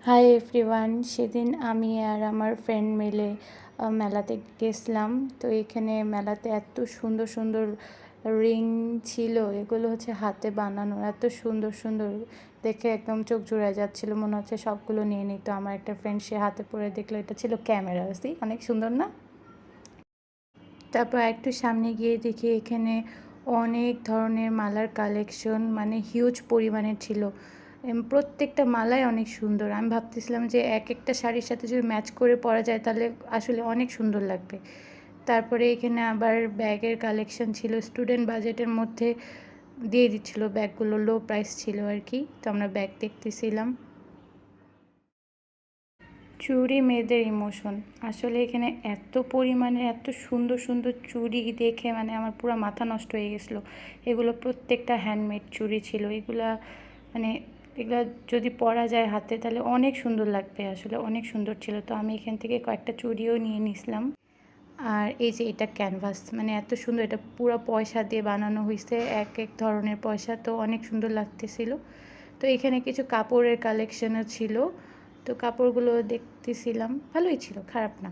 Hi everyone, সেদিন আমি আর আমার ফ্রেন্ড মিলে মেলাতে গেছিলাম। তো এখানে মেলাতে এত সুন্দর সুন্দর রিং ছিল, এগুলো হচ্ছে হাতে বানানো, এত সুন্দর সুন্দর দেখে একদম চোখ জুড়ায় যাচ্ছিল, মনে হচ্ছে সবগুলো নিয়ে নিত। আমার একটা ফ্রেন্ড সে হাতে পরে দেখলো এটা ছিল ক্যামেরা, অনেক সুন্দর না? তারপর একটু সামনে গিয়ে দেখি এখানে অনেক ধরনের মালার কালেকশন, মানে হিউজ পরিমাণের ছিল। প্রত্যেকটা মালাই অনেক সুন্দর। আমি ভাবতেছিলাম যে এক একটা শাড়ির সাথে যদি ম্যাচ করে পরা যায় তাহলে আসলে অনেক সুন্দর লাগবে। তারপরে এখানে আবার ব্যাগের কালেকশন ছিল, স্টুডেন্ট বাজেটের মধ্যে দিয়ে দিচ্ছিলো ব্যাগগুলো, লো প্রাইস ছিল আর কি। তো আমরা ব্যাগ দেখতেছিলাম। চুড়ি মেয়েদের ইমোশন, আসলে এখানে এত পরিমাণে এত সুন্দর সুন্দর চুড়ি দেখে মানে আমার পুরো মাথা নষ্ট হয়ে গেছিলো। এগুলো প্রত্যেকটা হ্যান্ডমেড চুড়ি ছিল। এগুলা মানে এগুলো যদি পরা যায় হাতে তাহলে অনেক সুন্দর লাগবে, আসলে অনেক সুন্দর ছিল। তো আমি এখান থেকে কয়েকটা চুড়িও নিয়ে নিয়েছিলাম। আর এই যে এটা ক্যানভাস, মানে এত সুন্দর, এটা পুরো পয়সা দিয়ে বানানো হয়েছে, এক এক ধরনের পয়সা, তো অনেক সুন্দর লাগতেছিল। তো এখানে কিছু কাপড়ের কালেকশনও ছিল, তো কাপড়গুলো দেখতেছিলাম, ভালোই ছিল, খারাপ না।